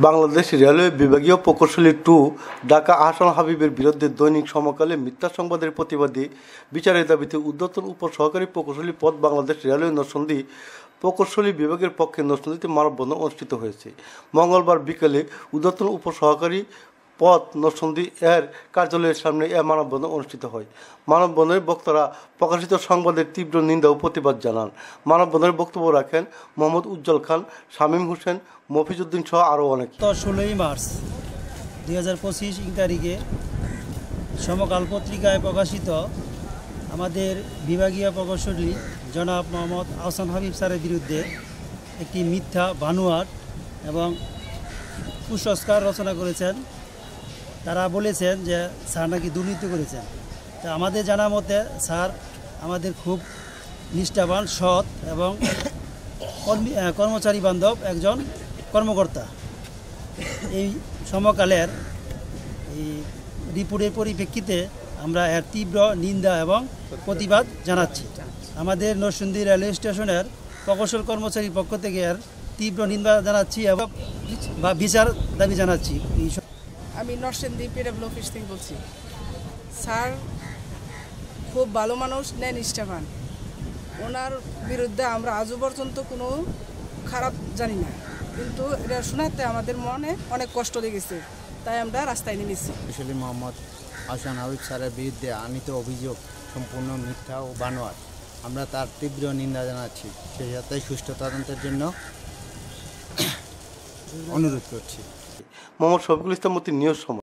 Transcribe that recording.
Bangladesh railway বিভাগীয় প্রকৌশলী 2 ঢাকা আহসান হাবিবের বিরুদ্ধে দৈনিক সমকালে মিথ্যা সংবাদের প্রতিবাদে বিচারের দাবিতে ঊর্ধ্বতন উপসহকারী প্রকৌশলী পদ বাংলাদেশ রেলওয়ে নরসিংদী প্রকৌশলী বিভাগের পক্ষে নরসিংদীতে মানববন্ধন অনুষ্ঠিত হয়েছে। মঙ্গলবার বিকেলে ঊর্ধ্বতন উপসহকারী পদ নরসিংদী এর কার্যালয়ের সামনে এ মানববন্ধন অনুষ্ঠিত হয়। মানববন্ধনের বক্তারা প্রকাশিত সংবাদের তীব্র নিন্দা ও প্রতিবাদ জানান। মানববন্ধনের বক্তব্য রাখেন মোহাম্মদ উজ্জ্বল খান, শামীম হোসেন, মফিজউদ্দিন সহ আরও অনেকে। 16 মার্চ 2025 তারিখে সমকাল পত্রিকায় প্রকাশিত আমাদের বিভাগীয় প্রকৌশলী জনাব মোহাম্মদ আহসান হাবিব স্যারের বিরুদ্ধে একটি মিথ্যা বানোয়াট এবং কুসংস্কার রচনা করেছেন। তারা বলেছেন যে স্যার নাকি দুর্নীতি করেছেন। তা আমাদের জানা মতে স্যার আমাদের খুব নিষ্ঠাবান, সৎ এবং কর্মচারী বান্ধব একজন কর্মকর্তা। এই সমকালের এই রিপোর্টের পরিপ্রেক্ষিতে আমরা এর তীব্র নিন্দা এবং প্রতিবাদ জানাচ্ছি। আমাদের নরসিংদী রেলওয়ে স্টেশনের প্রকৌশল কর্মচারীর পক্ষ থেকে এর তীব্র নিন্দা জানাচ্ছি এবং বিচার দাবি জানাচ্ছি। আমি নরসিংদী পিডব্লিউ অফিস থেকে বলছি। স্যার খুব ভালো মানুষ, ন্যায় নিষ্ঠাবান। ওনার বিরুদ্ধে আমরা আজও পর্যন্ত কোনো খারাপ জানি না, কিন্তু এটা শোনাতে আমাদের মনে অনেক কষ্ট লেগেছে, তাই আমরা রাস্তায় নেমেছি। প্রকৌশলী মোহাম্মদ আহসান হাবিব স্যারের বিরুদ্ধে আনিত অভিযোগ সম্পূর্ণ মিথ্যা ও বানোয়াট। আমরা তার তীব্র নিন্দা জানাচ্ছি, সেই সাথে সুষ্ঠু তদন্তের জন্য অনুরোধ করছি। মোহাম্মদ শফিকুল ইসলাম, নিউজ সময়।